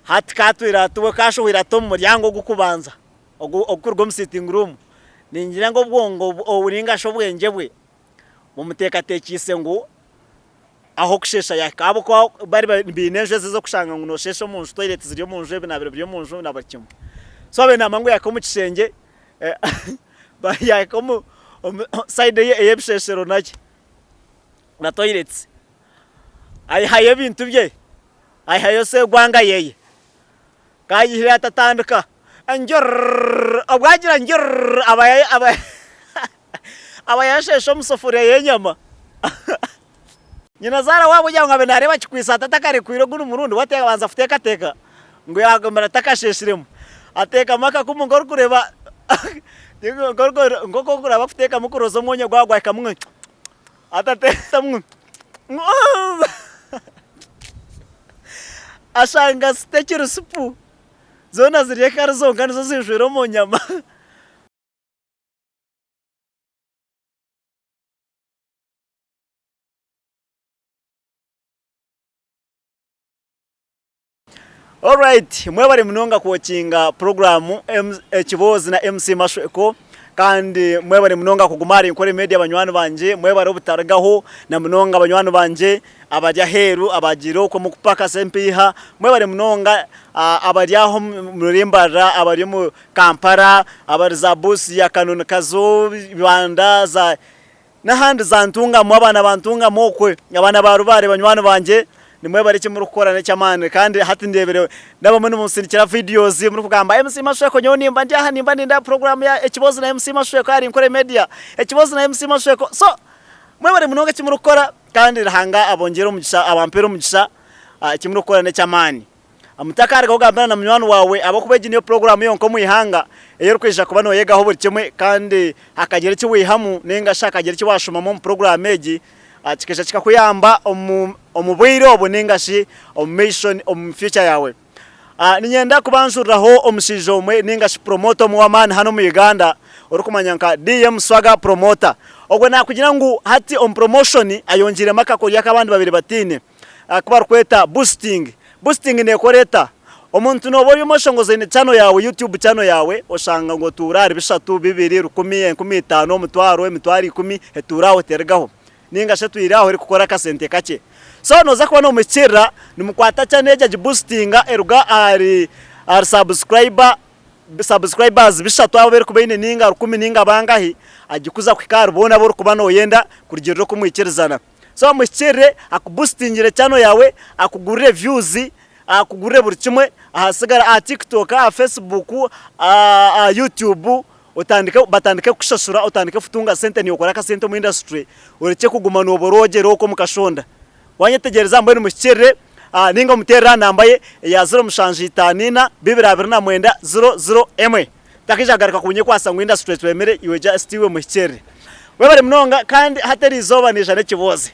hati katwira tuwe kashohira to mu muryango gukubanza okurwo mu sitting room ningira ngo bwongo uburinga shobwenge bwe mu mutekatekise ngo aho kushesha yakabo ko bari bineje zo kushanga ngo noshesha mu toilet ziri mu nje binabire byo mu nje nabakimwe so be namangu yakomu kishenge yakomu side ye yebisheshero nake na toilets ai haye bintu bye ai hayo se gwanga yeye kayihira atatandika anjor abwagira njor abayashesho musofure yenyama nyina zara wabo cyangwa benare bakikwisa tatakare kwiro guno murundi wateka banza futeka teka ngo yagomera takasheshiremo ateka maka kumungor kureba ngoko kuraba futeka mukurozo monye gwagwa kamwe atatesa mwe ashanga stekiro supu zona ziriye karzonga nizo zijwero mu nyama. Alright, mwebare munonga kuwachinga programu Kibozi na MC Mashweko kandi mwebare munonga kugumara inkore media abanywanu banje mwebare obutaragaho na munonga abanywanu banje abajya heru abagiro ko mukupaka sempiha mwebare munonga abaryaho murimbara abari mu Kampala abari za busi ya kanone kazo Rwanda za nahandi zantunga mu abana bantunga mokwe abana barubare abanywanu banje nimwe bari cyo muri gukorana cyamane kandi hati ndebere nabo muri munsirikira videos muri kugamba MC Mashweko nyo nimba ndi aha nimba ndinda program ya Kibozi na MC Mashweko ari inkore media Kibozi na MC Mashweko so mwe bari munonga cyo muri gukora kandi rahanga abongera umugisha abampero umugisha cyo muri gukorana cyamane amutakari kugambana na munywanu wawe abakubeje niyo program yo nko muyihanga eyo kwisha kuba no yegaho buri kimwe kandi akagera cyo wihamu nenga shaka agera cyo washuma mu program eji chikesha chikakuyamba omubwiro obuningashi mission future yawe ninyenda kubanjuraho omushijo omwe ningashi promoter mu wamani hano mu Uganda orukumanyanka DM Swaga promoter ogwe nakugira ngo hati promotion ayonjire makako yakabandi babiri batine kuba kweta boosting ne koreta omuntu no bori moshongoze ne channel yawe YouTube channel yawe oshanga ngo turari bishatu bibiri 10 15 mutwaro emitwari 10 eturaho tergaho ninga shetu iraho iri gukora kasente kake so noza kubona umukira nimukwata cyane eje boostinga eruga ari subscribers bishatu abo beri kubene ninga 10 ninga bangahi agikuza kwikara bona bo kubana oyenda kurigiriro kumwikirizana so umukire akuboostingire cyane yawe akugurire views akugurire buri kimwe ahasigara TikTok Facebook YouTube batandike kushashura utandike futunga sente ni ukora ka sente mu industry ureke kuguma no boroge roko mukashonda wanyetegereza mbere mukire ninga mutera nambaye ya 0 mushanji tanina 2290 takijagarika kunye kwasa mu industry twemere iweja stiwe mukire webare mnonga kandi hateri izoba nisha ne Kibozi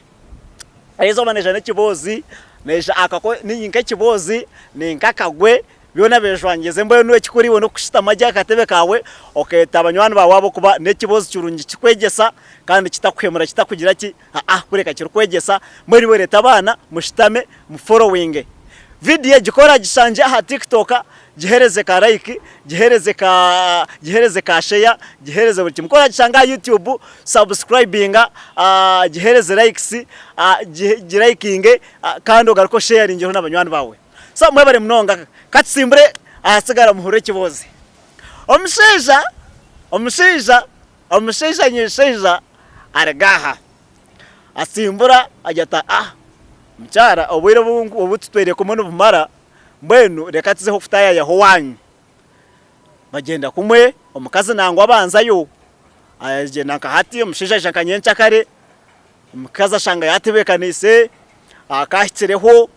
izoba nisha ne Kibozi nesha akako ninka Kibozi ninka kagwe byona bejwangeze mbaye no kikuriwe no kushita majya akatebe kawe oketa abanywanu bawabo kuba ne Kibozi cyurungi kikwegesa kandi kitakwemura kitakugira ki kureka kirukwegesa muri wereta abana mushitame mu following video gikora gishanje aha TikTok gihereze ka like gihereze ka share gihereze buri kimukora gishanga YouTube subscribing gihereze likes giliking kandi ogarko sharing ho n'abanywanu bawe so mwebare mnonga katsimbure ahasigara muhure Kibozi omusheja nyesheja aragaha asimbura ajata mchara obwire obututwere komono bumara mbwenu reka tizeho futaya yaho wanyu bagenda kumwe omukazi nango abanzayo aje nakahati omusheja shakanyencha kare omukazi shanga yatebekanise akahitireho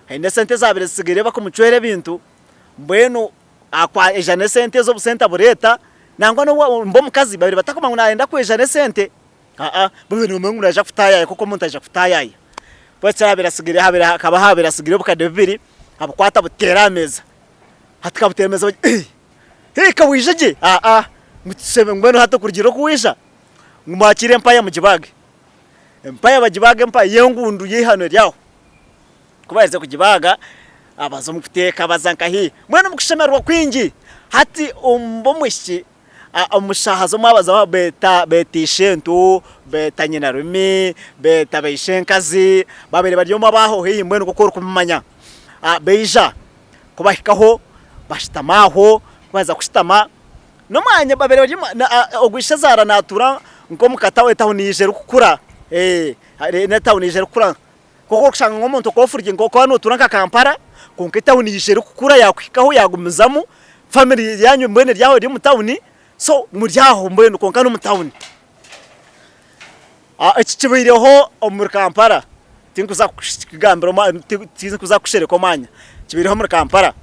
ende sente zabire sigire bakumucwere bintu mbwenu akwa ejane sente zo busenta bureta nangwa no mbo mukazi babiri batakoma ngo naenda kwejane sente mbwenu mungu naja futaya kuko muntu aja futaya bose habira sigire habira akaba habira sigire bukade bibiri abukwata butera ameza hatika butera ameza kawijeje mutsebe mbwenu hato kurigiro kuwisha ngumwakire mpaya mujibage mpaya bajibage mpaya yengundu yihano ryaho kubaze kujibaga abazo mukuteka bazankahi mwene mukushemerwa kwingi hati umbomwishi umushahazo mwabaza betishentu betanyina rumi betabishenkazi babere baryo mabaho hiyi mwene gukora kumanya beija kubahikaho bashitamaho baza kushitama no mwanya babere baryo ogwisha zara natura ngo mukatawe taho nije kukura ne taho nije kukura koko kushanga ngomuntu kofurye ngo kwa nutura Kampala konketa nije kukura yakwikaho yagumizamu family yanyu mwene ryaho ri mutawuni so muryaho mbene konka no mutawuni iki kibireho muri Kampala tinkuza kugambira tinkuza kushereko manya kibireho muri Kampala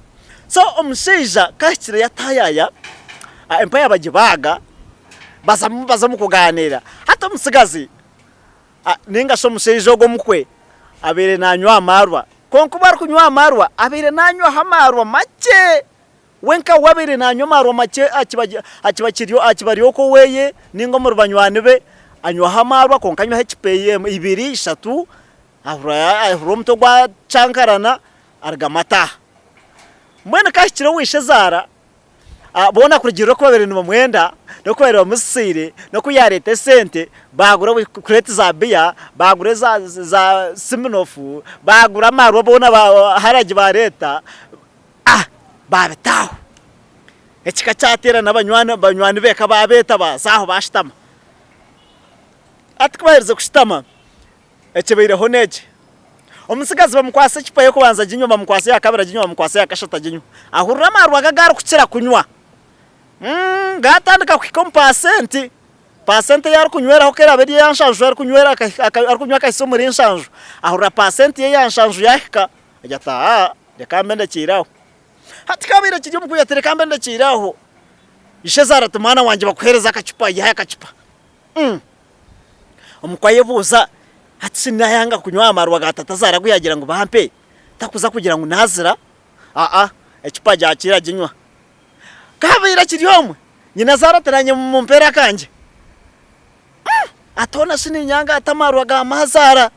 so omusheija kakire yatayaya empaya abagibaga bazamu kuganira hata omusigazi ninga sho omusheija ogo mukwe abere nanywa amarwa konko bar kunywa amarwa abere nanywa hamarwa make wenka wabere nanywa amarwa make akibariyo ko weye ningo mu rubanywane be anywa hamarwa konka anywa HPM 2-3 ahura mto gwa chankarana argamata mwene kashiro wishe zara bona kurugiro ko babere no mwenda no kubera musire no kuyarete sente bagura kurete za biya bagure za Siminofu bagura amarwa bona haraji ba leta babetaho ekika cyatera nabanywana beka babeta bazaho bashitama atkwahereze kushitama ekibireho neje omusigazi bamukwase kipaye kubanza ginyo bamukwase yakabira ginyo bamukwase yakashata ginyo ahurira amarwa gagara kukira kunywa gatandika kwikompasenti pasente yari kunyweraho kera beri yanshanju yari kunywera kunywa kaso muri inshanju ahurira pasente ye yanshanju yahika ajata reka mbende kiraho hati kabira kijyo mukuya tereka mbende kiraho ishe zara tumana wanje bakuhereza akacupa yaha akacupa omukwaye buza hati sinayanga kunywa amarwa gatata zara kuyagira ngo bampe takuza kugira ngo nazira ecupa jakira ginywa kabira kiryomwe nyina zara teranye mu mpera kanje atona sini nyanga atamarwa ga mazara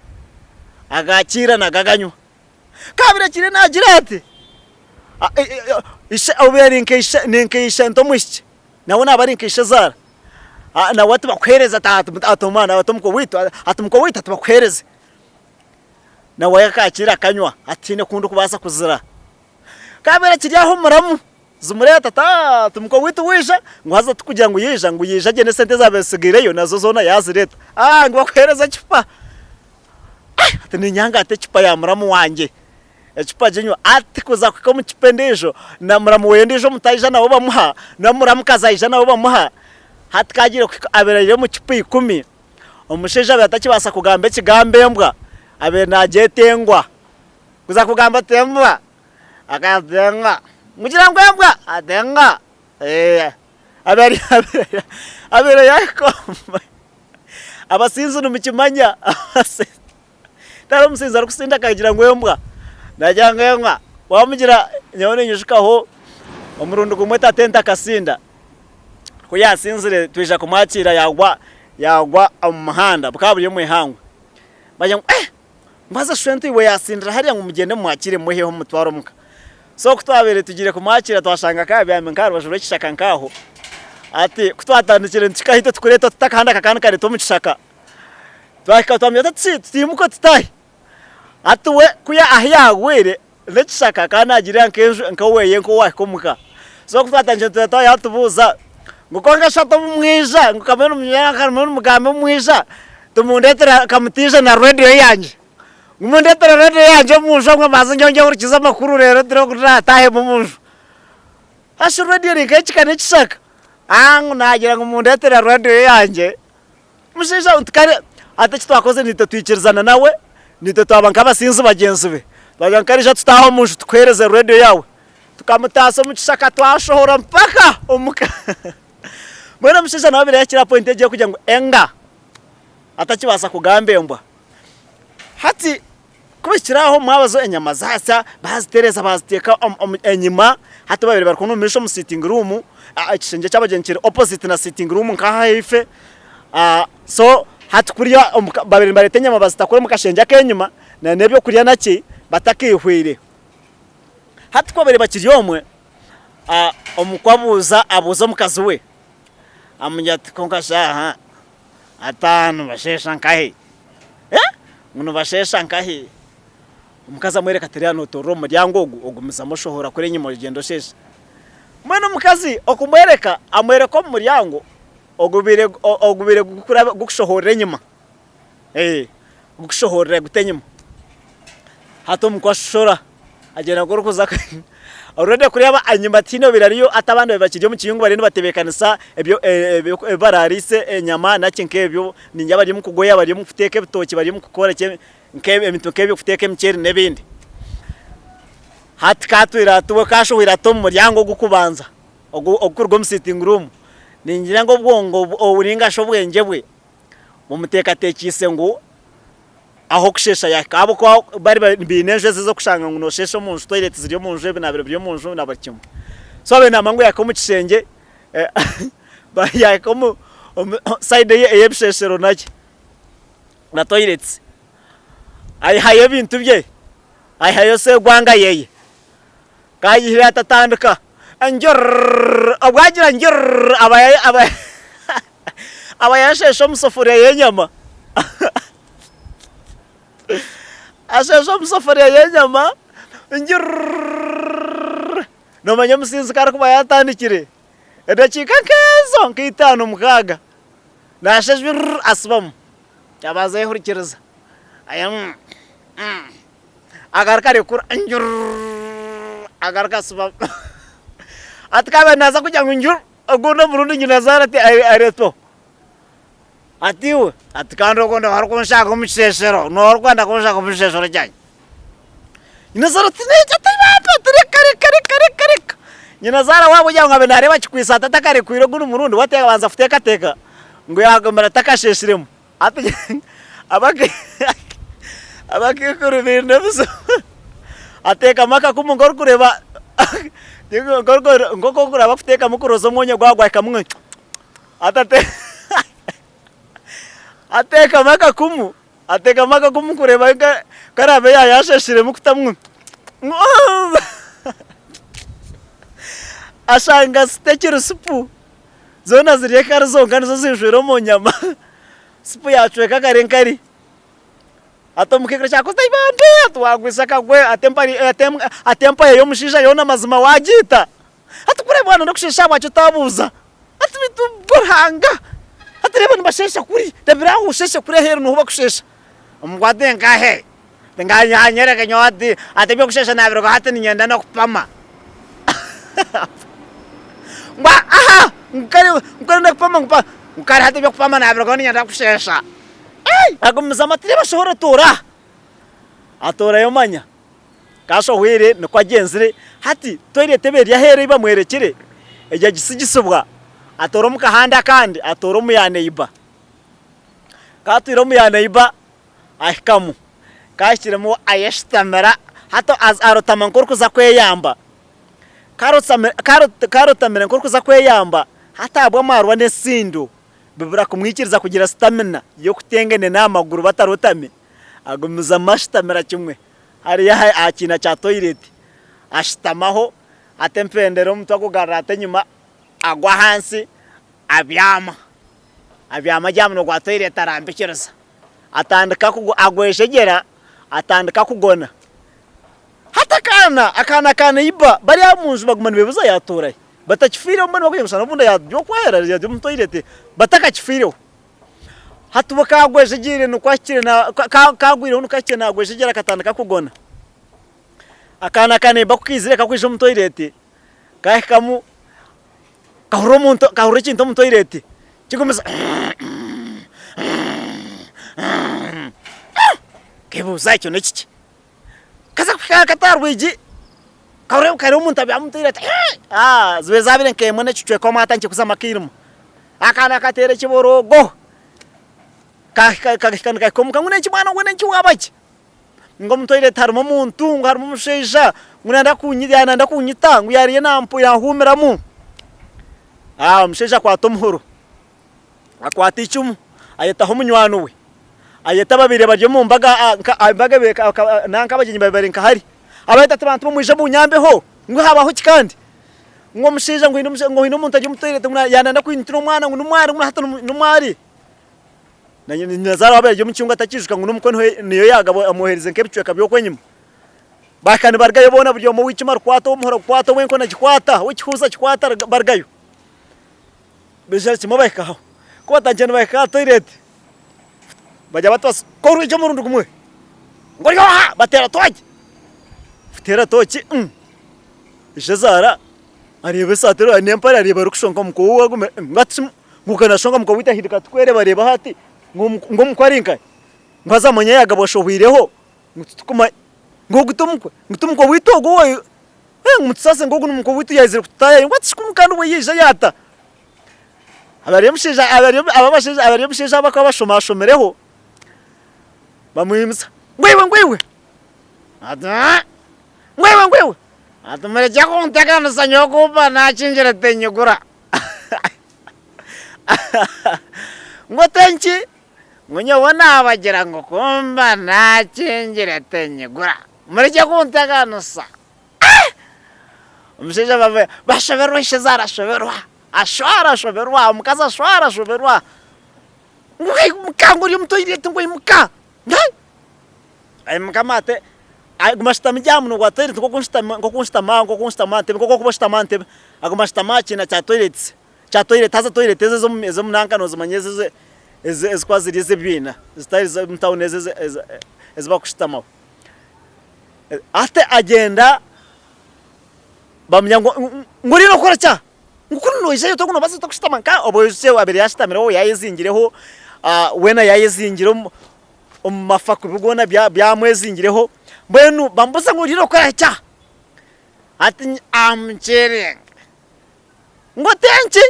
agakira nagaganywa kabira kire nagira ate isha oberinke ntomwishi naona abarinke zara na watu bakwereza atomana atomko wita tubakwereze na wayakakira kanywa atine kundu kubasa kuzira kabira kiryaho muramu zumureta tumko wita wisha ngo haza tukugira ngo yija gene sente zabesigireyo nazo zona yazireta ngo bakwereza kipa atine nyanga ate kipa ya muramu wanje ekipa jinyo ati kuza kwiko mu kipendejo na muramu wendejo mutayija nabo bamuha na muramu kazayija nabo bamuha hatkagire abereye mu kipi 10 omusheja batakibasa kugamba ekigambe mbwa abe nagetengwa kuza kugamba tembwa akadenga mugira ngo mbwa adenga abere yako abasinzi numikimanya taro musinzi arukusinda kagira ngo mbwa najanga mbwa wamugira nyone nyushikaho omurundo gumwe tatenta kasinda kuyasinzire twisha kumwakira yagwa umuhanda bukaburiye mu ihangwe bajya mbaza shwente iwe yasindira hariya ngo mugende mwakire muheho mutwaro muka so kutwabere tugire kumwakira twashanga kabe amenkaro bajure kishaka nkaho ati kutwatandikire ntikahita tukureta tutakanda kakana kare to mucishaka twaka twamye timuko tutahi atuwe kuya ahyagwere lekishaka kana agira nkenju nkaweye nko wakomuka so kutwatanje tutata yatubuza ngukonga shato mumwija ngukameno mnyaka mugambe mumwija tumundetera kamutije na radio yanje ngumundetera radio yanje mujo ngamaze nyonge urukiza makuru rero tiro kuratahe mumusho hasho radio rikechika nechishaka nagira ngumundetera radio yanje mushisha utkare atachi twakoze nito twikirizana nawe nito twabanka basinzi bagenzi be twagankarije tutaho mujo tukwereze radio yawe tukamutaso muchishaka twashohora mpaka omuka Mwana mushisha nawe bire yakira point eje kugira ngo enga atakibasa kugambe mbwa hati kubikiraho mwabazo enyama zasa bazitereza baziteka enyima hati babiri bari kunumisha mu sitting room ikisenge cy'abagenkire opposite na sitting room nkaha ife so hati kuriya babiri baretenyama bazitakore mu kashenge kenyuma na nebyo kuriya naki batakihwire hati ko bere bakiryomwe omukwabuza abuza mukazi we amunya ati konka shaha atanu bashesha nkahe muno bashesha nkahe umukazi amwereka teriano toro muryango ogumiza mushohora kuri nyimo rugendo shesha mwene umukazi okumwereka amwereka mu muryango ogubire gukura gushohora nyuma gushohora gutenyuma hato mukwashora agenda gurukuza urode kureba anyuma tino birariyo atabandi bakiryo mu kiyungu bari batebekanisa ebyo bararise nyama nakinkebyo ninjya bari mu kugoya bari mu kuteka bitoki bari mu gukora nkebe emitoke byo kuteka emiceri nebindi hati katwira tuwe kashohira to mu muryango gukubanza okurwo mu sitting room ningira ngo bwongo uburinga shobwenge bwe mu muteka tekise ngo aho kushesha yakabo ko bari bineje zo kushanga ngo noshesha mu nzu toilet ziri mu nzu binabiro byo mu nzu nabakimo so bene amangu yakomu kishenge ba yakomu side ye yebisheshero nake na toilets ai haye bintu bye ai hayo se gwanga yeye kayihira tatandika anjor abwagira njor abayashesha musofuriya yenyama ashesha musofuriya yenyama njor no manya musinzi kar kuba yatandikire edakika kezo nkitano mukaga nashejwe asbam yabaze hurikiriza ayam agar kare kur anjur agar kasbam atkabe naza kujya ngunjur agona burundi nyinazara ati areto atiwe atkando kondo harkonshaka kumisheshero no rwanda konshaka kumisheshero cyane nyinazara tineje tayibato kare nyinazara wabo yanga benare bakikwisa tatakare kwiro guno murundi wateka banza futeka teka ngo yagomera takasheshiremo ati abake kurubirne buso ateka maka kumungor kureba ngoko kuraba kuteka mukurozo mwonye gwagwa kamwe atate ateka maka kumu kureba karabe yasheshire mukutamwe ashanga stekero supu zona ziriye karzonga nizo zinjwero mu nyama supu yacweka karenkari atomukekera cyakosta ibande atwagwisa kagwe atempa yo mushisha yona mazima wagita atukure bwana ndakushesha wacu tabuza atubitu burhanga atireba nibashesha kuri dabira ushesha kuri hero no bakushesha umugwade ngahe nganyanyere kanyodi atebyo kushesha nabiro hati ninyenda no kupama ngwa aha ngari nakupama ngari hati byo kupama nabiro ninyenda kushesha agumza matire bashobora atora yo manya kashohwere no kwagenzire hati toilet teberi yahere iba mwerekere ejya gisigisubwa atora mu kahanda kandi atora mu yaneiba katiro mu yaneiba ahikamu kashiremo ayeshtamera hato azarotama nkorkuza kweyamba karotamera nkorkuza kweyamba hata abwa marwa nesindo bibura kumwikiriza kugira stamina yo kutengene n'amaguru batarotame agumiza mashtamira kimwe hari ya akina cha toilet ashtamaho atempendero mutwa kugarata nyuma agwa hansi abyama jamno gwa toilet arambikiriza atandika agweshegera atandika kugona hata akana iba bari amunzu bagumana bebuza yatora batakifire umwana bakuyimsana bunda yadyo kwera yadyo mu toilet batakakifire hatuba kagweshegire no kwakire na kagwire no kwakire na gweshegera katandika kugona akana bakukizire kakwisha mu toilet kahikamu kahuro kinto mu toilet kigomeza kebuza cyo n'iki kaza katarwiji kare umuntu abyamutirata zwe zabire nkemwe n'icicwe ko mata nje kuza makirimo akana katere kiborogo kakana komuka ngune kimwana ngune nkiwabaki ngo mutoire tarimo muntu ngo harimo musheja ngunda kunyidana ndakunyita ngo yariye nampu yahumiramu musheja kwa tomuhoro akwati icumu ayetaho munywano we ayeta babire baryo mu mbaga beka nanka bagenyi babere nkahari abaita abantu bamuje bunyambeho ngo habaho kikandi ngo mushija ngo hino umuntu aje mutoilete yananda kwinitira umwana ngo numwari ngo hata numwari nazara abaje mu cyunga atakishuka ngo numko niyo yagabo amuhereze nkebicwe kabyo kwenyuma bakani bargayo bona buryo mu wikimara kwato umuhoro kwato wenko na kikwata wikihuza kikwata bargayo beje kimo bayikaho ko batanjana bayika toilete bajya batwas ko ruje mu rundu kumwe ngo yo batera toki futera toki ishazara arebe satero anempara areba rukushonka muko wagume ngati ngukana shonga muko wita hidika twere bareba hati ngo mukwarinka ngazamanya yagabo shohwireho ngutukuma ngo gutumko witogo we ngutsase ngo gunuko witu yazire kutaya ngati kumukana we yija yata abarimusheja bakaba bashomashomereho bamwimza ngwewe atumere cyako ntakana sanyoko ba nacinjira tenyugura ngo tenki ngo wana abagira ngo kumba nacinjira tenyugura muri cyako ntakana sa umusheja bave bashoberwa shezara shoberwa ashwara shoberwa umukaza ashwara shoberwa mukanguri mutoyirete ngo imuka ay mukamate ay gumashita mjamu no toilet ngo kunshita tebe ngo kubashita tebe agumashita machina cha toilet haza toilet ezo mnankano zimanyeze ezikwazirize bina zitari mtawuneze ezibakushitama ate agenda bamya nguri no kora cha ngukuno ije yo tokuno basi tokushitama nka oboyise abiri yashitamiraho yayizingireho wena yayizingiro mafaku bugona bya mwezingireho mbenu bambuza ngo riro kora cha ati amchere ngo tenki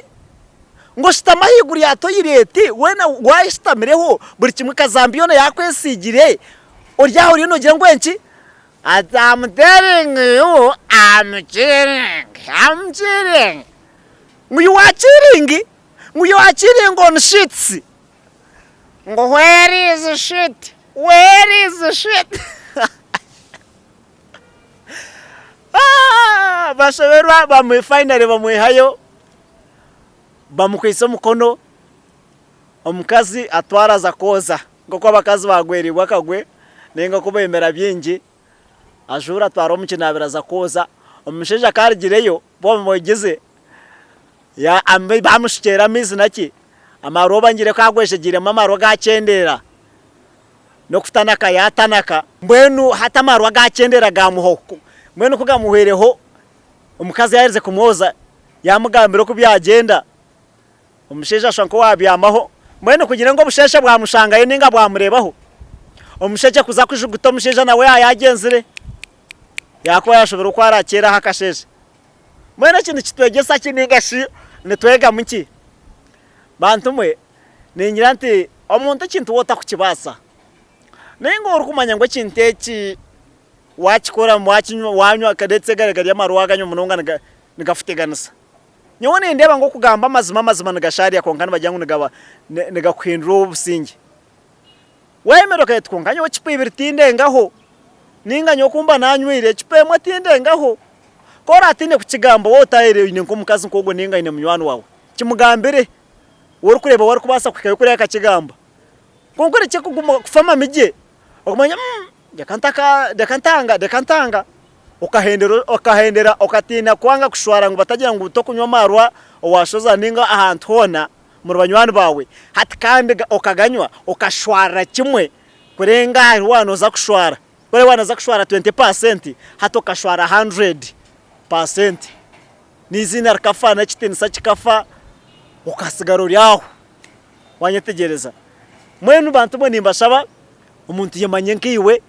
ngo shitama higuri yato yireti wena wayishitamireho buri kimwe kazambiyona yakwesigire uryaho rino gira ngo enki ati amtering you amchere nguyu wachiringi on shits ngo where is the shit bashoberwa bamwe finally bamwehayo bamukwisa mukono omukazi atwaraza koza ngo kwa bakazi bagwerirwa kagwe nenga kubemera byingi ajura twaro mukinabiraza koza omusheja karigireyo bo mugeze ya ambe bamushikera mizi naki amaroba ngire kwagweshegire mamaro gakendera no kutanaka yatanaka mbwenu hata amarwa gakendera gamuhoko mbwenu kugamuhereho umukazi yarize kumwoza yamugambira ko byagenda umusheja shanko wabyamaho mbwenu kugira ngo busheshe bwamushangaye ninga bwamurebaho umusheje kuza kwijuguta umusheja nawe yagenzire yakwa yashobora uko arakera hakasheje mbwenu kintu kitwegesa kiningashi nitwega muki bantumwe ningira nti omuntu kintu wota kukibasa nengo urukumanya ngo kinteki wakikora wanywa kadetse garagari y'amaruwaganyo munonga nigafuteganisa nyone ndeba ngo kugamba amazima nigashari yakonkana bajyangu nigakwindura ubusingi wemeroka yetkonkanya wakipibira tindengaho ninga kumba nanywire kipemwe tindengaho kora atinde kukigamba wotayire ine nkomukazi nkogo ninga ine munywano wawe kimugambire wori kureba wari kubasa kukaye kuri akakigamba konkore cyo kufama mije okumanya dekantanga okahendera okatina kwanga kushwara ngo batagira ngo utokunywa marwa owashoza ninga ahantu hona mu banywani bawe hati kandi okaganywa okashwara kimwe kurenga wano za kushwara kore wana za kushwara 20% hato kashwara 100% nizina rikafana kitinisa kikafa ukasigaro ryaho wanyetegereza mwenu bantu mwe nimbashaba umuntu yemanye nkiwe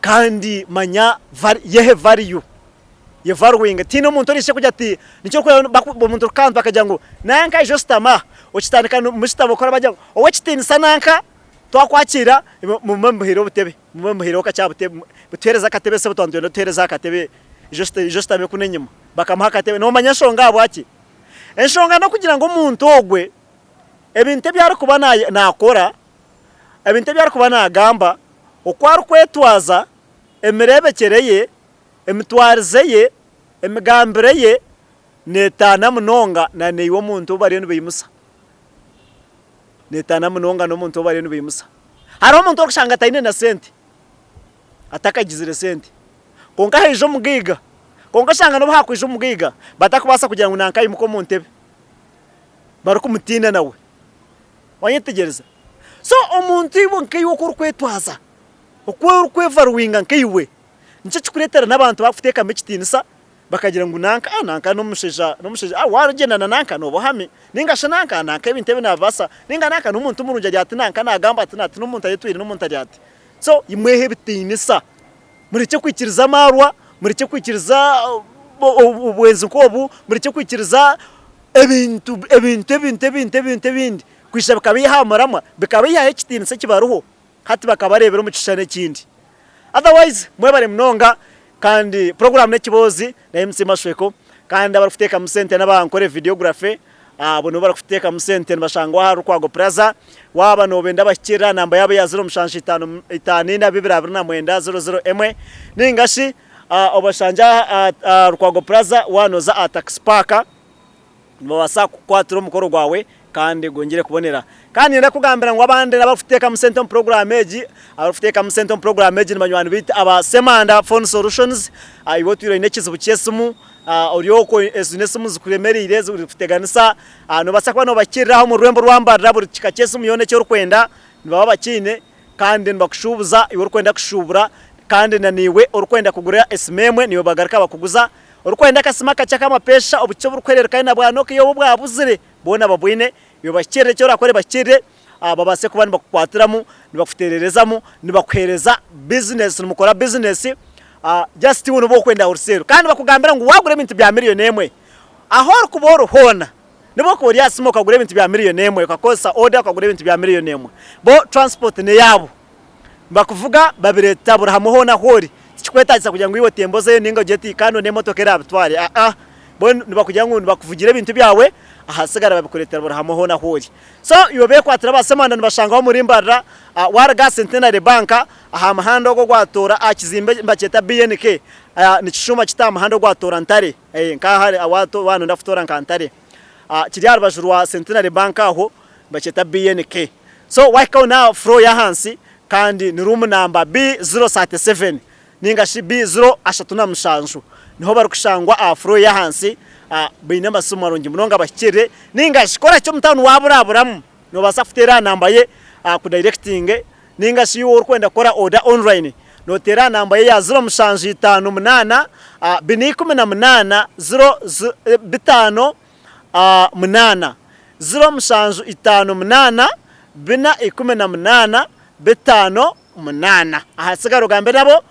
kandi manya yehe value ye valuing tino umuntu orishe kujya ati nicyo ko umuntu kandi bakajya ngo nanka ijo stama ukitandika mushitabo kora bajya owe kitinisa nanka twakwakira mu mambihiro butebe mu mambihiro kacyabutebe butereza katebe se butandwe no tereza katebe ijo stame kunenyuma bakamuha katebe no manya shonga abwaki enshonga no kugira ngo umuntu ogwe ebinte byari kuba nakora ebinte byari kuba nagamba okwari kwetwaza emerebekereye emitwarize ye emigambire ye netana munonga na neiwo muntu bari nibimusa netana munonga no muntu bari nibimusa hari umuntu okushanga taine na sente atakagizire sente konka hejo mugiga konka shanga no bakwije umugiga batakubasa kugira ngo nankaye muko muntebe barukumutina nawe wanyitegereza so omuntu ibo nkayiwo kurukwetwaza okwevaruwinga nkayiwe nico kikuretera n'abantu bafuteka mekitinisa bakagira ngo nanka no musheja warugendana nanka no bohame ningasha nanka ibintebe nabasa ninga nanka n'umuntu murunja ryati nanka nagamba ati nati n'umuntu ayetwire n'umuntu ryati so imwehe bitinisa mureke kwikiriza marwa mureke kwikiriza ubwenzi kobu mureke kwikiriza ebintu kwisha bikabihamarama bikabiha ekitinisa kibaruho hati bakabarebera mu kishane kindi otherwise mwebare mnonga kandi program nekibozi na MC Mashweko kandi abarufuteka musente n'abankore videography abo barafuteka musente bashangwa haru kwago plaza waba no benda bakira namba yabo ya 0 ningashi obashanja rukwago plaza wanoza atax park bawasa kwatiro mukoro gwawe kandi gongere kubonera kandi ndakugambira ngo abande nabafuteka musente program eji abafuteka musente program eji n'abanywanyi bita aba Semanda Phone Solutions ibo twire nekizibu cyesumu oryoko ezinesumu zikuremerire zikuteganisa no basakwa no bakiriraho mu rwembo rwambarira buri kikacesumu yone cyo rukwenda nibaba bakine kandi mbakushubuza iwo rukwenda kushubura kandi naniwe urukwenda kugura esimemwe niyo bagarika bakuguza urukwenda kasima kachaka mapesha obucyo burukwerera kandi nabwanoke yo bwabuzire bona babwine yo bakire cyo rakore bakire babase kubani bakwatiramo nibafutererezamo nibakwereza business numukora business just uno bokwenda urusero kandi bakugambira ngo wagure ibintu bya miliyoni emwe aho kuboro hona nibo ko ya simo kagure ibintu bya miliyoni emwe ukakosa order kagure ibintu bya miliyoni emwe bo transport ne yabo bakuvuga babireta burahamu hona hori kikwetagisa kugira ngo iwo temboze ninga jeti kano ne motoka era abitware bo nibakugira ngo nibakuvugira ibintu byawe ahasigara babikuretera burahamu hona hori so yobe kwatira basemanda nibashanga muri mbarra warga Centenary Bank aha mahando go gwatora akizimbe mbaketa BNK ni kishuma kitama hando gwatora ntare nka hari awato bano ndafutora nkantare kiri harubajuru wa Centenary Bank aho mbaketa BNK so waka na fro ya hansi kandi ni room number B037 ninga shi B0 niho barukushangwa afro ya hansi bine masumo arongi munonga bakire ninga shikora cyo mutanu waburaburamu no basafutera namba ye ku directing ninga shi wo kwenda kora order online no tera namba ye ya 058 B18 058 058 bina 18 betano munana ahasigaro gambe nabo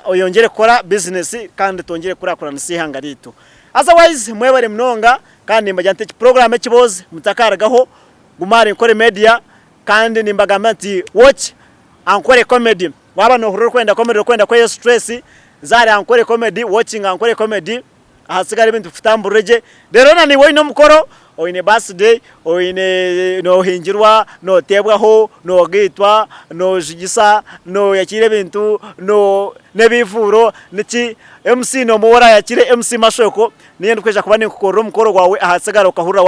oyongere kora business kandi tongere kurakora nisihanga rito otherwise mwebare mnonga kandi mbajante program ekibozi mutakaragaho gumare nkore media kandi nimbagamba ati watch ankore comedy waba no hururu kwenda comedy kwenda kwa stress zari ankore comedy watching ankore comedy ahasigara ibintu futambureje rero nani wowe no mukoro oine birthday oine no hinjirwa no tebwaho no gitwa no jigisa no yakire bintu no nebivuro niki MC no muwara yakire MC Mashweko niye ndukweja kubani kukoro mukoro gwawe ahasigara ukahura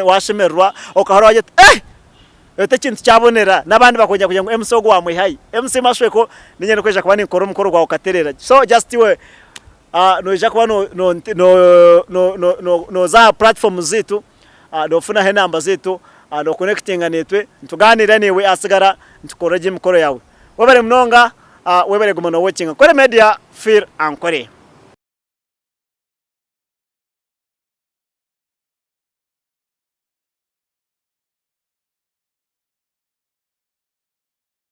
washemerwa ukahura waje ete kintu cyabonera nabandi bakongera kugira ngo MC go wamwe hayi MC Mashweko niye ndukweja kubani kukoro mukoro gwawe ukaterera so just we no jakwa no za platform zitu dofuna he namba zetu do connectinga netwe ntuganira niwe asigara ntukoreje mikoro yawe webere mnonga webere gumano watching kore media feel ankore